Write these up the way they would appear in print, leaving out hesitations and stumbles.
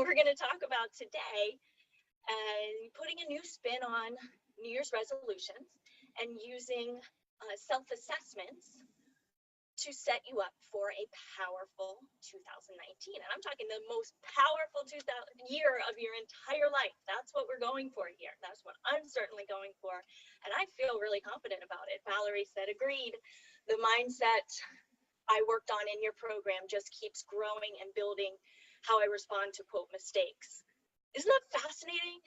we're going to talk about today putting a new spin on New Year's resolutions and using self-assessments to set you up for a powerful 2019. And I'm talking the most powerful year of your entire life. That's what we're going for here. That's what I'm certainly going for. And I feel really confident about it. Valerie said, agreed. The mindset I worked on in your program just keeps growing and building how I respond to quote mistakes. Isn't that fascinating?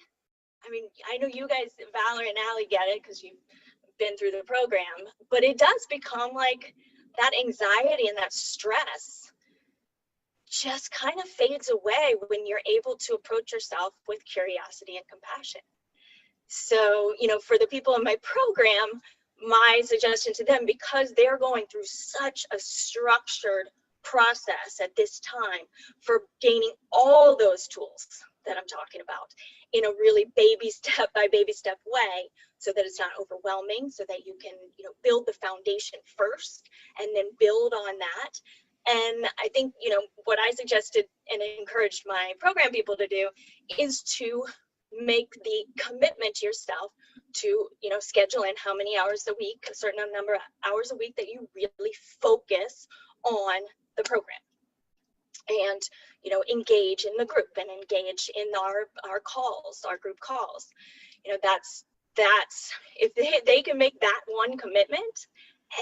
I mean, I know you guys, Valerie and Allie, get it because you've been through the program, but it does become like that anxiety and that stress just kind of fades away when you're able to approach yourself with curiosity and compassion. So, you know, for the people in my program, my suggestion to them, because they're going through such a structured process at this time for gaining all those tools that I'm talking about in a really baby step by baby step way, so that it's not overwhelming, so that you can, you know, build the foundation first and then build on that. And I think, you know, what I suggested and encouraged my program people to do is to make the commitment to yourself to, you know, schedule in how many hours a week, a certain number of hours a week that you really focus on the program. And, you know, engage in the group and engage in our calls, our group calls. You know, that's if they can make that one commitment,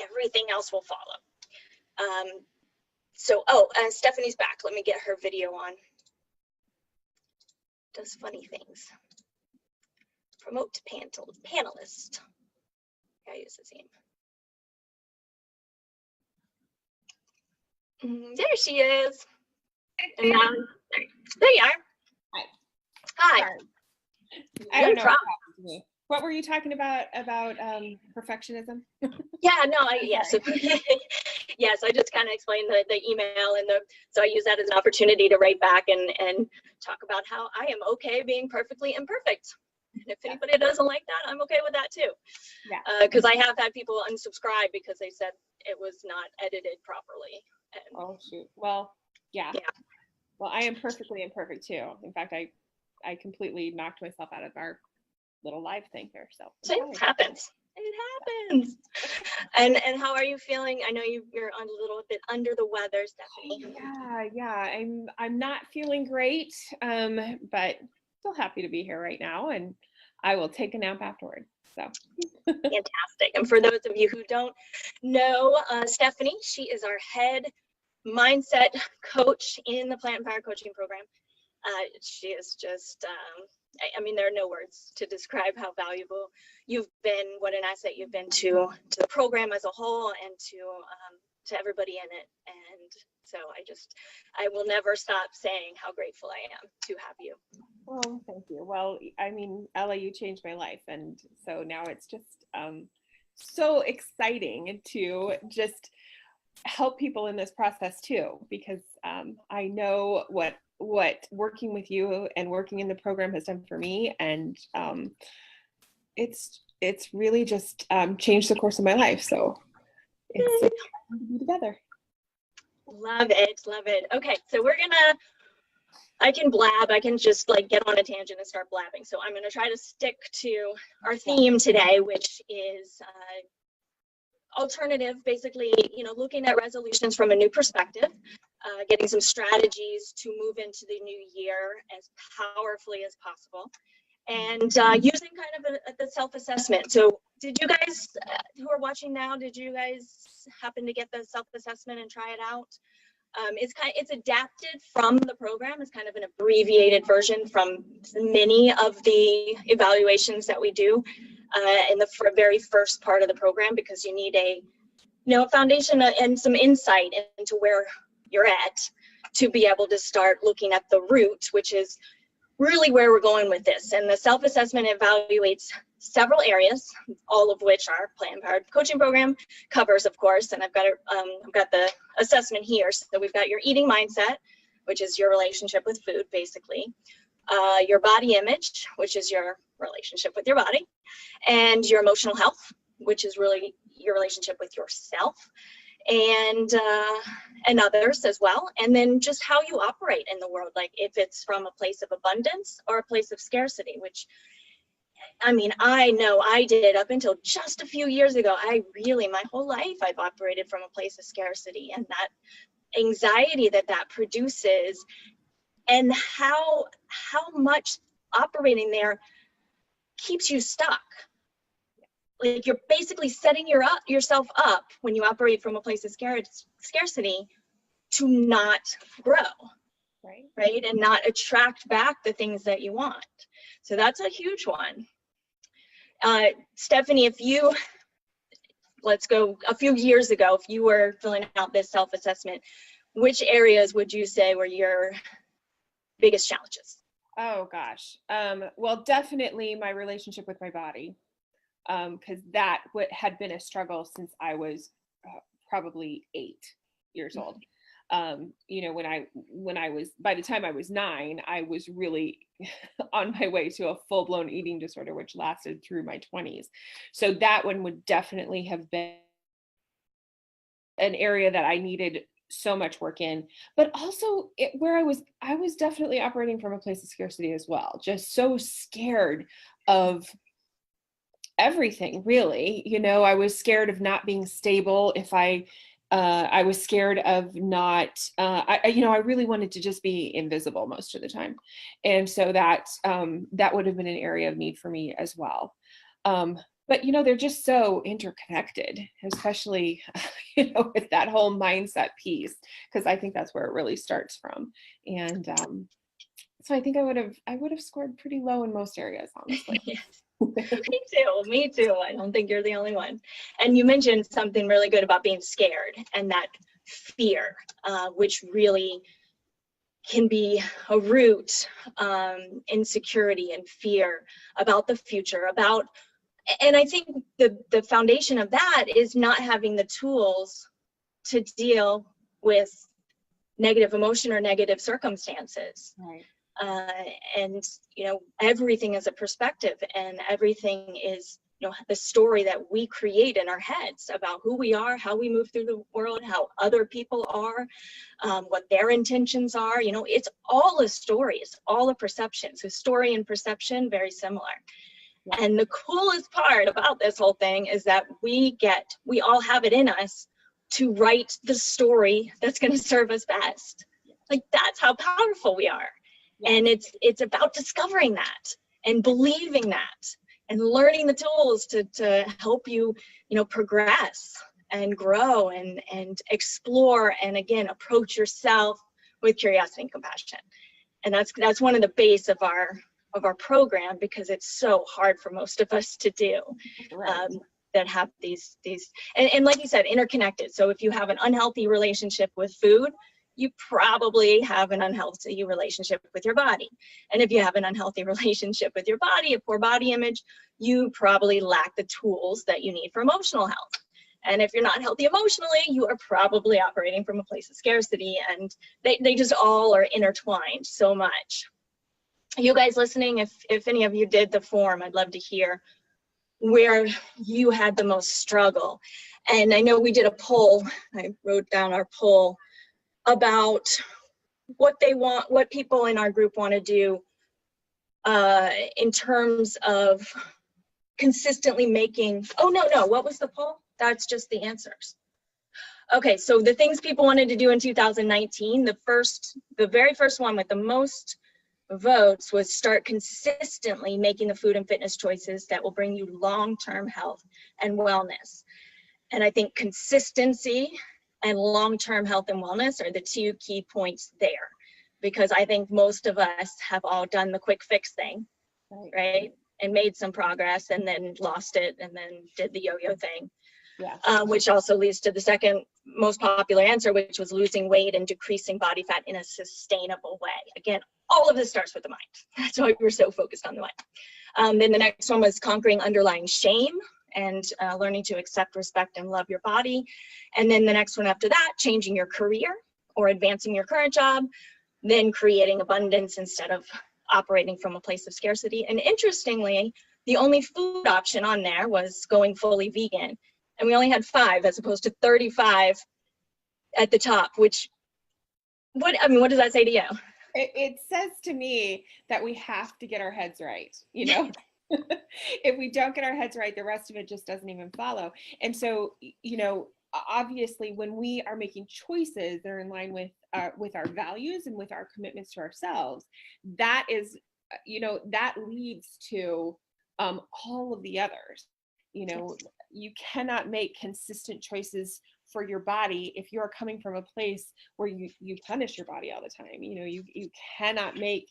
everything else will follow. Stephanie's back. Let me get her video on. Does funny things. Promote to panelist. I use his name. There she is. And now, there you are. Hi. Hi. I don't know what were you talking about perfectionism? Yeah, no, yes. Yes, I just kind of explained the email so I use that as an opportunity to write back and talk about how I am okay being perfectly imperfect. And if anybody doesn't like that, I'm okay with that too. Yeah. Because I have had people unsubscribe because they said it was not edited properly. And, oh shoot. Well, yeah. Well, I am perfectly imperfect too. In fact, I completely knocked myself out of our little live thing here. So it happens. It happens. And how are you feeling? I know you're a little bit under the weather, Stephanie. Yeah. I'm not feeling great, but still happy to be here right now, and I will take a nap afterward. So fantastic. And for those of you who don't know Stephanie, she is our head mindset coach in the Plant Empowered Coaching Program. She is just, I mean, there are no words to describe how valuable you've been, what an asset you've been to the program as a whole, and to everybody in it. And so I will never stop saying how grateful I am to have you. Well, thank you. Well, I mean, Ella, you changed my life. And so now it's just so exciting to just help people in this process too, because I know what working with you and working in the program has done for me, and it's really just changed the course of my life. So it's fun to be together. Love it. Okay, so I can blab. I can just like get on a tangent and start blabbing. So I'm gonna try to stick to our theme today, which is alternative, basically, you know, looking at resolutions from a new perspective, getting some strategies to move into the new year as powerfully as possible, and using kind of the self-assessment. So did you guys who are watching now, did you guys happen to get the self-assessment and try it out? It's adapted from the program. It's kind of an abbreviated version from many of the evaluations that we do in the very first part of the program, because you need a foundation and some insight into where you're at to be able to start looking at the root, which is really where we're going with this. And the self-assessment evaluates several areas, all of which our Plant Empowered Coaching Program covers, of course. And I've got the assessment here. So we've got your eating mindset, which is your relationship with food, basically. Your body image, which is your relationship with your body, and your emotional health, which is really your relationship with yourself. and others as well. And then just how you operate in the world, like if it's from a place of abundance or a place of scarcity, which, I mean, I know I did up until just a few years ago. My whole life, I've operated from a place of scarcity, and that anxiety that produces, and how much operating there keeps you stuck. Like, you're basically setting yourself up when you operate from a place of scarcity to not grow, right? And not attract back the things that you want. So that's a huge one. Stephanie, let's go a few years ago, if you were filling out this self-assessment, which areas would you say were your biggest challenges? Oh gosh. Well, definitely my relationship with my body, because that had been a struggle since I was probably 8 years old. When I was, by the time I was 9, I was really on my way to a full-blown eating disorder, which lasted through my 20s. So that one would definitely have been an area that I needed so much work in, but also where I was definitely operating from a place of scarcity as well. Just so scared of everything, really. I was scared of not being stable. If I was scared of not, I really wanted to just be invisible most of the time. And so that would have been an area of need for me as well. But, they're just so interconnected, especially, with that whole mindset piece, because I think that's where it really starts from. And so I think I would have scored pretty low in most areas, honestly. Me too. I don't think you're the only one. And you mentioned something really good about being scared, and that fear, which really can be a root, insecurity and fear about the future, and I think the foundation of that is not having the tools to deal with negative emotion or negative circumstances. Right. And everything is a perspective, and everything is the story that we create in our heads about who we are, how we move through the world, how other people are, what their intentions are. It's all a story. It's all a perception. So story and perception, very similar. Yeah. And the coolest part about this whole thing is that we all have it in us to write the story that's going to serve us best. Like, that's how powerful we are. And it's about discovering that and believing that and learning the tools to help you, progress and grow and explore, and again, approach yourself with curiosity and compassion. And that's one of the base of our program, because it's so hard for most of us to do. Right. That have these and like you said, interconnected. So if you have an unhealthy relationship with food, you probably have an unhealthy relationship with your body. And if you have an unhealthy relationship with your body, a poor body image, you probably lack the tools that you need for emotional health. And if you're not healthy emotionally, you are probably operating from a place of scarcity, and they just all are intertwined so much. You guys listening, if any of you did the form, I'd love to hear where you had the most struggle. And I know we did a poll. I wrote down our poll about what people in our group want to do in terms of consistently making, what was the poll? That's just the answers. Okay, so the things people wanted to do in 2019, the very first one with the most votes was start consistently making the food and fitness choices that will bring you long-term health and wellness. And I think consistency and long-term health and wellness are the two key points there, because I think most of us have all done the quick fix thing, right? And made some progress and then lost it and then did the yo-yo thing. Yeah. Which also leads to the second most popular answer, which was losing weight and decreasing body fat in a sustainable way. Again, all of this starts with the mind. That's why we're so focused on the mind. Then the next one was conquering underlying shame and learning to accept, respect, and love your body. And then the next one after that, changing your career or advancing your current job, then creating abundance instead of operating from a place of scarcity. And interestingly, the only food option on there was going fully vegan. And we only had 5 as opposed to 35 at the top, which, what does that say to you? It says to me that we have to get our heads right, you know? If we don't get our heads right, the rest of it just doesn't even follow. And so, you know, obviously when we are making choices that are in line with our values and with our commitments to ourselves, that is, you know, that leads to all of the others. You know, you cannot make consistent choices for your body if you're coming from a place where you punish your body all the time. You know, you cannot make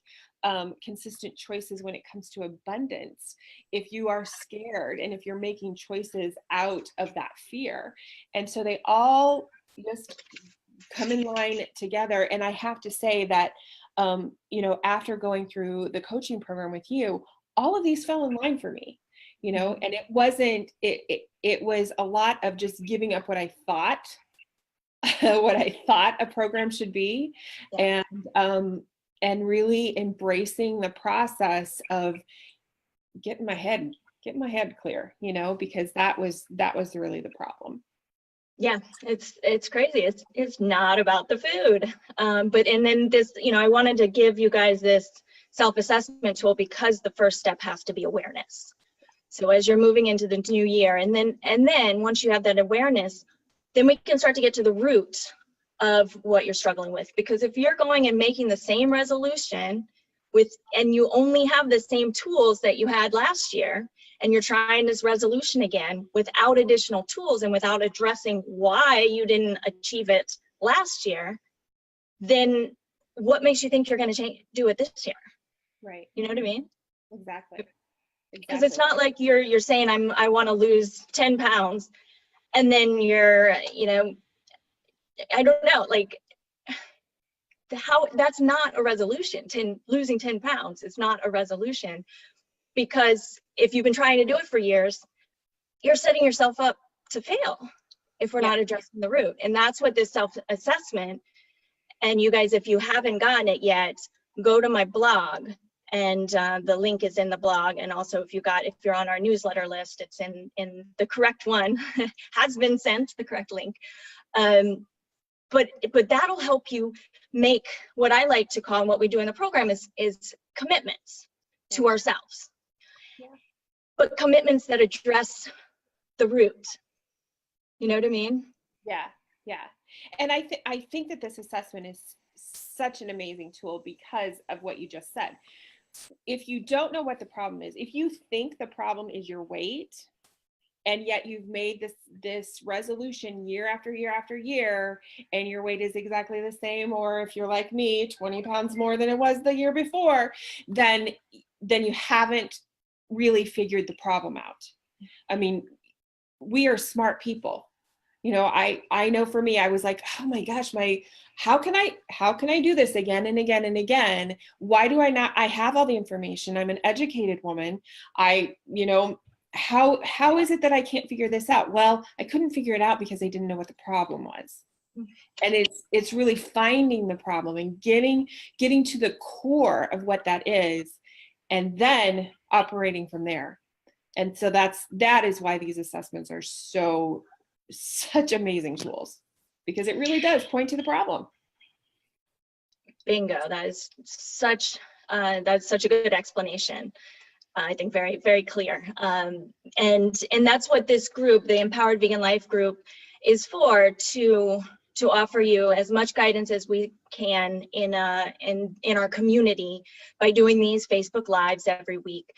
consistent choices when it comes to abundance if you are scared and if you're making choices out of that fear. And so they all just come in line together. And I have to say that, you know, after going through the coaching program with you, all of these fell in line for me, you know, and it wasn't, it was a lot of just giving up what I thought, what I thought a program should be. Yeah. And really embracing the process of getting my head clear, you know, because that was really the problem. Yeah, it's crazy. It's not about the food. But, and then this, you know, I wanted to give you guys this self-assessment tool because the first step has to be awareness. So as you're moving into the new year, and then once you have that awareness, then we can start to get to the root of what you're struggling with. Because if you're going and making the same resolution and you only have the same tools that you had last year, and you're trying this resolution again without additional tools and without addressing why you didn't achieve it last year, then what makes you think you're going to do it this year? Right. You know what I mean? Exactly. Because it's not like you're saying I want to lose 10 pounds, and then you're, you know, I don't know, like how, that's not a resolution. Losing 10 pounds is not a resolution, because if you've been trying to do it for years, you're setting yourself up to fail if we're not addressing the root. And that's what this self-assessment, and you guys, if you haven't gotten it yet, go to my blog, and the link is in the blog. And also if you're on our newsletter list, it's in the correct one, has been sent, the correct link. But that'll help you make what I like to call, and what we do in the program is commitments to ourselves. Yeah. But commitments that address the root. You know what I mean? Yeah, yeah. And I think that this assessment is such an amazing tool because of what you just said. If you don't know what the problem is, if you think the problem is your weight, and yet you've made this resolution year after year after year, and your weight is exactly the same, or if you're like me, 20 pounds more than it was the year before, then you haven't really figured the problem out. I mean, we are smart people. You know, I know for me, I was like, oh my gosh, how can I do this again and again and again? Why do I not? I have all the information. I'm an educated woman. You know, how is it that I can't figure this out? Well, I couldn't figure it out because I didn't know what the problem was. And it's really finding the problem and getting to the core of what that is, and then operating from there. And so that is why these assessments are such amazing tools, because it really does point to the problem. Bingo. That's such a good explanation. I think very, very clear. And that's what this group, the Empowered Vegan Life group, is for, to offer you as much guidance as we can in our community by doing these Facebook Lives every week.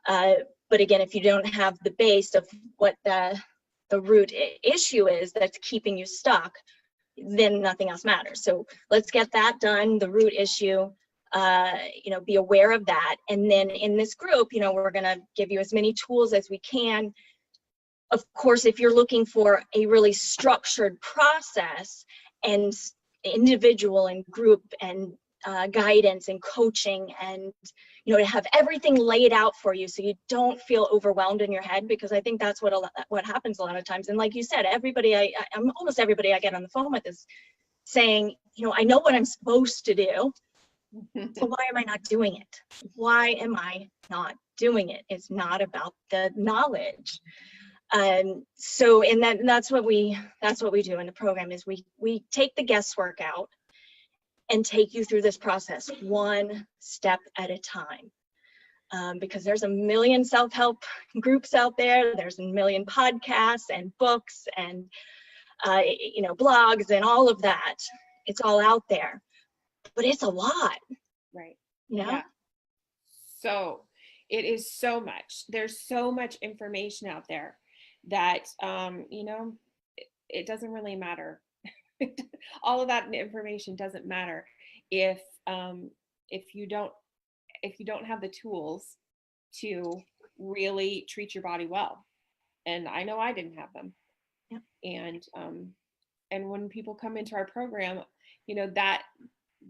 But again, if you don't have the base of what the root issue is that's keeping you stuck, then nothing else matters. So let's get that done, the root issue, you know, be aware of that. And then in this group, you know, we're going to give you as many tools as we can. Of course, if you're looking for a really structured process and individual and group and guidance and coaching, and you know, to have everything laid out for you so you don't feel overwhelmed in your head, because I think that's what happens a lot of times. And like you said, almost everybody I get on the phone with is saying, you know, I know what I'm supposed to do, so why am I not doing it? Why am I not doing it? It's not about the knowledge. So, and that's what we do in the program is we take the guesswork out and take you through this process one step at a time. Because there's a million self-help groups out there. There's a million podcasts and books and, blogs and all of that. It's all out there, but it's a lot. Right. Yeah. So it is so much. There's so much information out there that, it doesn't really matter. All of that information doesn't matter if you don't have the tools to really treat your body well. And I know I didn't have them. Yeah. And when people come into our program,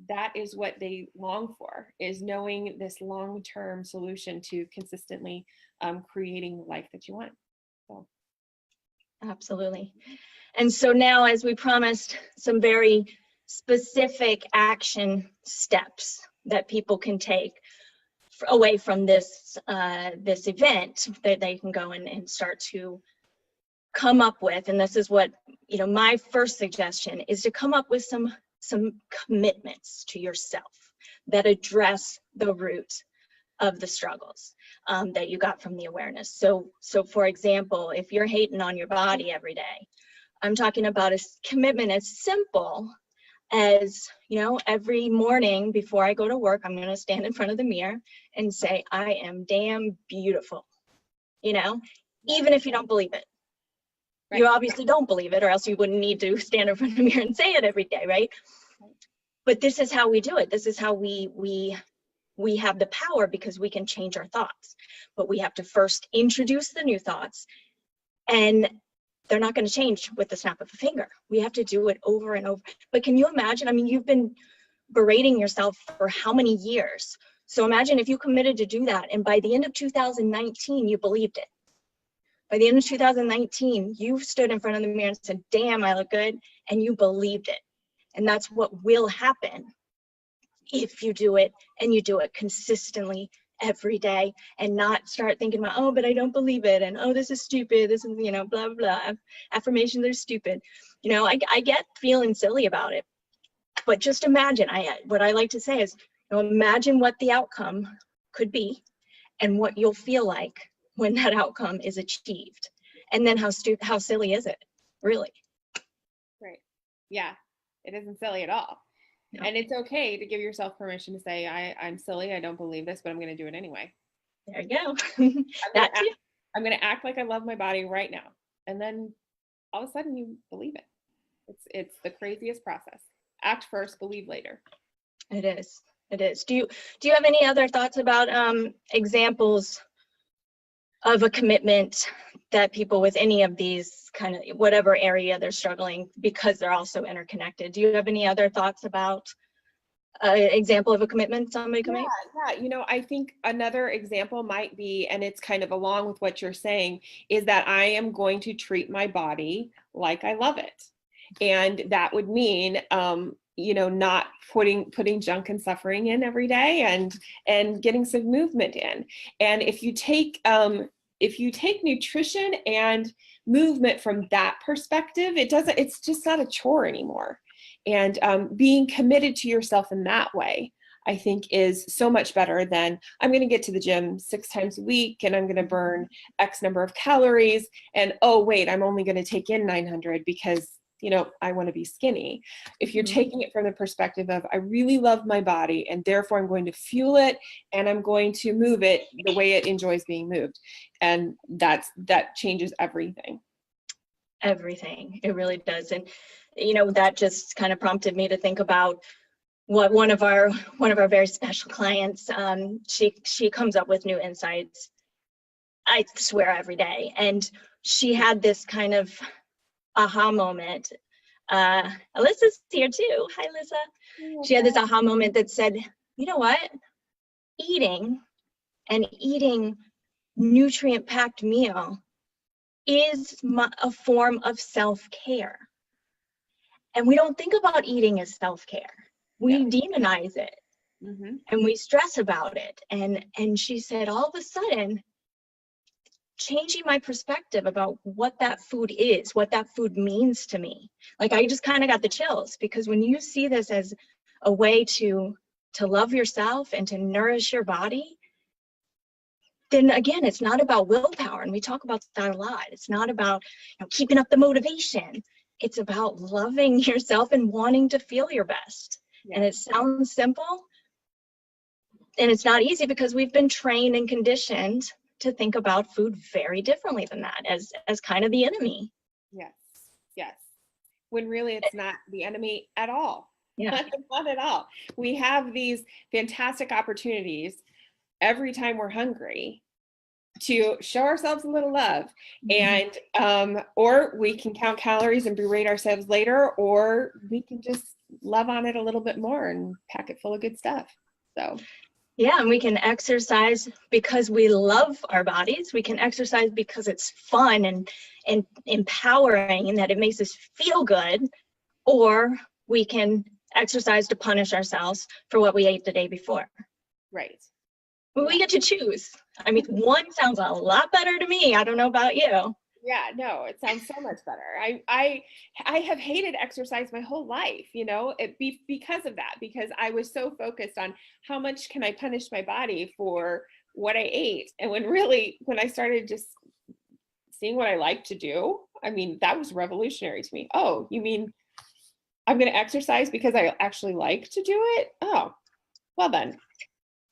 that is what they long for, is knowing this long-term solution to consistently creating the life that you want. So. Absolutely. And so now, as we promised, some very specific action steps that people can take away from this event that they can go and start to come up with. And this is what, my first suggestion is to come up with some commitments to yourself that address the root of the struggles that you got from the awareness. So for example, if you're hating on your body every day, I'm talking about a commitment as simple as, every morning before I go to work, I'm going to stand in front of the mirror and say, I am damn beautiful, even if you don't believe it. Right. You obviously don't believe it, or else you wouldn't need to stand in front of the mirror and say it every day, right? But this is how we do it. This is how we have the power, because we can change our thoughts. But we have to first introduce the new thoughts, and they're not going to change with the snap of a finger. We have to do it over and over. But can you imagine? I mean, you've been berating yourself for how many years? So imagine if you committed to do that, and by the end of 2019, you believed it. By the end of 2019, you stood in front of the mirror and said, damn, I look good, and you believed it. And that's what will happen if you do it, and you do it consistently every day, and not start thinking about, oh, but I don't believe it, and oh, this is stupid, this is, blah, blah, blah. Affirmations are stupid. I get feeling silly about it, but just imagine, what I like to say is, imagine what the outcome could be and what you'll feel like when that outcome is achieved. And then how silly is it, really? Right. Yeah, it isn't silly at all. No. And it's okay to give yourself permission to say, I'm silly, I don't believe this, but I'm going to do it anyway. There you go. I'm going to act like I love my body right now. And then all of a sudden you believe it. It's the craziest process. Act first, believe later. It is. It is. Do you have any other thoughts about examples of a commitment that people with any of these kind of whatever area they're struggling, because they're also interconnected? Do you have any other thoughts about an example of a commitment somebody can make? Yeah, I think another example might be, and it's kind of along with what you're saying, is that I am going to treat my body like I love it. And that would mean, not putting junk and suffering in every day, and getting some movement in. And if you take nutrition and movement from that perspective, it's just not a chore anymore. And being committed to yourself in that way, I think, is so much better than, I'm going to get to the gym 6 times a week and I'm going to burn X number of calories. And oh, wait, I'm only going to take in 900 because I want to be skinny. If you're taking it from the perspective of, I really love my body, and therefore I'm going to fuel it, and I'm going to move it the way it enjoys being moved. And that changes everything. Everything. It really does. And, that just kind of prompted me to think about what one of our very special clients, she comes up with new insights, I swear, every day. And she had this kind of aha moment. Alyssa's here too. Hi, Alyssa. She had this aha moment that said, you know what? Eating nutrient-packed meal is a form of self-care. And we don't think about eating as self-care. We demonize it, and we stress about it. And she said, all of a sudden, changing my perspective about what that food is, what that food means to me. Like, I just kind of got the chills, because when you see this as a way to love yourself and to nourish your body, then again, it's not about willpower. And we talk about that a lot. It's not about, keeping up the motivation. It's about loving yourself and wanting to feel your best. Yeah. And it sounds simple, and it's not easy, because we've been trained and conditioned to think about food very differently than that, as kind of the enemy. Yes. Yes. When really it's not the enemy at all. Yeah. Not at all. We have these fantastic opportunities every time we're hungry to show ourselves a little love. And or we can count calories and berate ourselves later, or we can just love on it a little bit more and pack it full of good stuff. So yeah, and we can exercise because we love our bodies. We can exercise because it's fun and empowering, and that it makes us feel good. Or we can exercise to punish ourselves for what we ate the day before. right. Well, we get to choose. I mean, one sounds a lot better to me. I don't know about you. Yeah, no, it sounds so much better. I have hated exercise my whole life, because of that, because I was so focused on how much can I punish my body for what I ate. And when I started just seeing what I like to do, I mean, that was revolutionary to me. Oh, you mean I'm going to exercise because I actually like to do it? Oh, well then.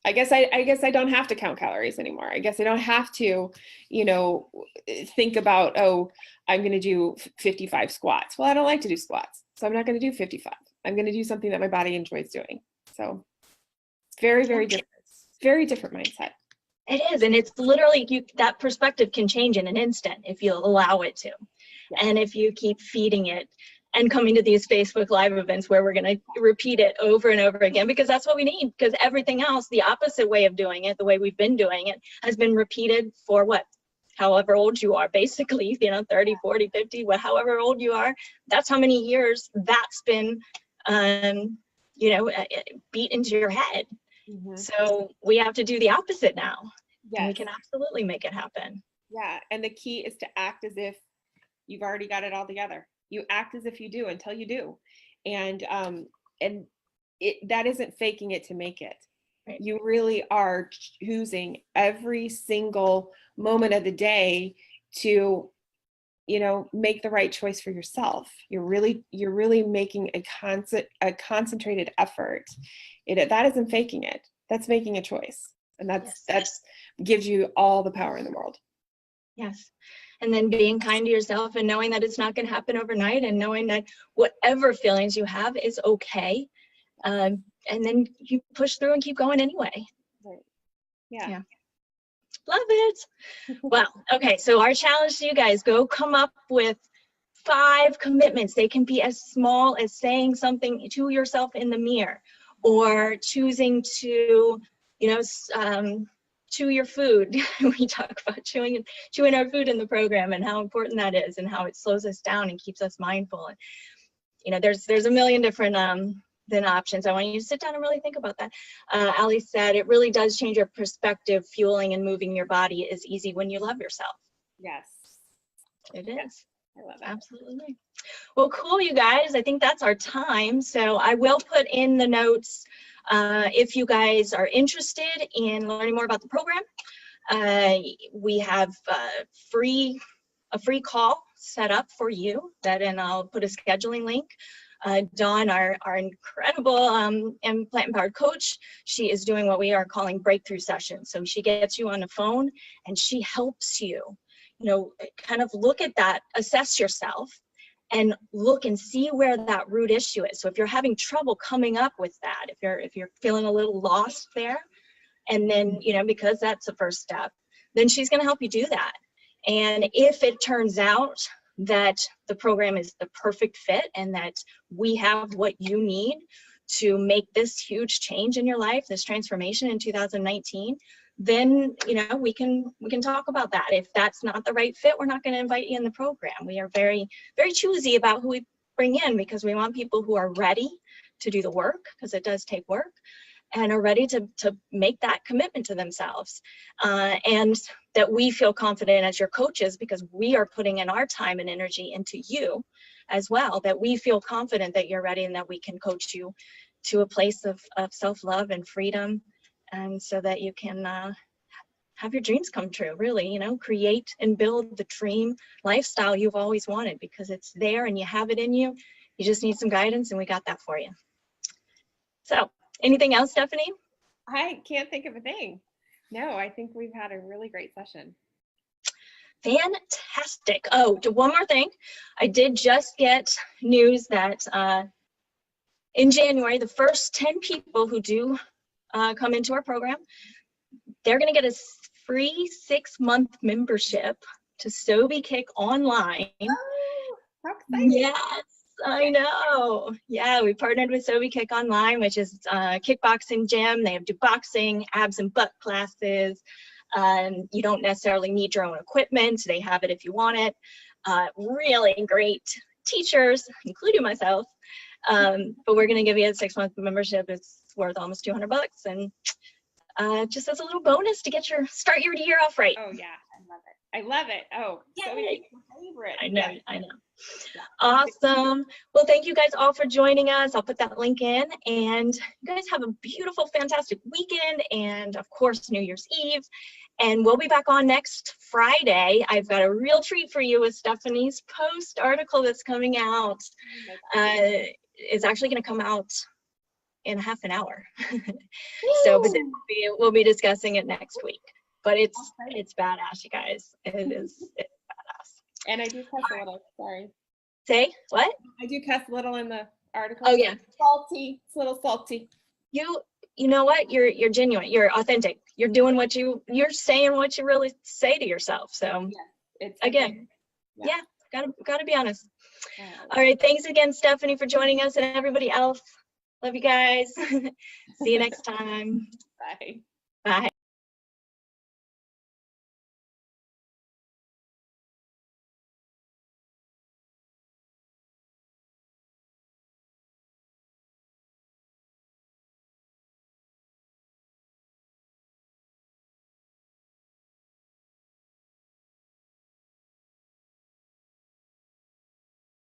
I guess I don't have to count calories anymore. I guess I don't have to, think about, oh, I'm going to do 55 squats. Well, I don't like to do squats, so I'm not going to do 55. I'm going to do something that my body enjoys doing. So very, very different, very different mindset. It is, and it's literally that perspective can change in an instant if you allow it to. Yeah. And if you keep feeding it and coming to these Facebook Live events where we're going to repeat it over and over again, because that's what we need, because everything else, the opposite way of doing it, the way we've been doing it, has been repeated for however old you are, basically, 30, 40, 50, however old you are, that's how many years that's been, beat into your head. Mm-hmm. So we have to do the opposite now. Yes. And we can absolutely make it happen. Yeah. And the key is to act as if you've already got it all together. You act as if you do until you do. And that isn't faking it to make it. Right. You really are choosing every single moment of the day to, make the right choice for yourself. You're really making a concentrated effort. That isn't faking it. That's making a choice. And that's gives you all the power in the world. Yes. And then being kind to yourself and knowing that it's not going to happen overnight, and knowing that whatever feelings you have is okay. And then you push through and keep going anyway. Right. Yeah. Love it. Well, okay. So our challenge to you guys, go come up with 5 commitments. They can be as small as saying something to yourself in the mirror, or choosing to, chew your food. We talk about chewing our food in the program, and how important that is, and how it slows us down and keeps us mindful. And there's a million different options. I want you to sit down and really think about that. Ali said it really does change your perspective. Fueling and moving your body is easy when you love yourself. Yes, it is. Yes. I love it. Absolutely. Well, cool, you guys. I think that's our time. So I will put in the notes if you guys are interested in learning more about the program. We have a free call set up for you, and I'll put a scheduling link. Dawn, our incredible implant-empowered coach, she is doing what we are calling breakthrough sessions. So she gets you on the phone and she helps you, kind of look at that, assess yourself, and look and see where that root issue is. So if you're having trouble coming up with that, if you're feeling a little lost there, and then, because that's the first step, then she's going to help you do that. And if it turns out that the program is the perfect fit, and that we have what you need to make this huge change in your life, this transformation in 2019, then we can talk about that. If that's not the right fit, we're not going to invite you in the program. We are very, very choosy about who we bring in, because we want people who are ready to do the work, because it does take work, and are ready to make that commitment to themselves. And that we feel confident as your coaches, because we are putting in our time and energy into you as well, that we feel confident that you're ready and that we can coach you to a place of self-love and freedom, and so that you can have your dreams come true, really, you know, create and build the dream lifestyle you've always wanted, because it's there and you have it in you. You just need some guidance, and we got that for you. So, anything else, Stephanie? I can't think of a thing. No, I think we've had a really great session. Fantastic. Oh, one more thing. I did just get news that in January, the first 10 people who do come into our program, they're going to get a free 6-month membership to SobiKick Online. Oh, how exciting. Yes, I know. Yeah, we partnered with SobiKick Online, which is a kickboxing gym. They do boxing, abs and butt classes. You don't necessarily need your own equipment. They have it if you want it. Really great teachers, including myself. But we're going to give you a 6-month membership. It's worth almost $200, and just as a little bonus to start your year off right. Oh yeah, I love it. Oh, so Yay. my favorite. I know, Yeah. I know. Yeah. Awesome. Well, thank you guys all for joining us. I'll put that link in, and you guys have a beautiful, fantastic weekend, and of course, New Year's Eve. And we'll be back on next Friday. I've got a real treat for you with Stephanie's post article that's coming out. It's actually going to come out in half an hour. So, but then we'll be discussing it next week. But it's badass, you guys. It's badass. And I do cuss a little. Sorry. Say what? I do cuss a little in the article. Oh yeah. Salty. It's a little salty. You know what? You're genuine. You're authentic. You're doing you're saying what you really say to yourself. So It's again, yeah, gotta be honest. All right. Thanks again, Stephanie, for joining us, and everybody else. Love you guys. See you next time. Bye.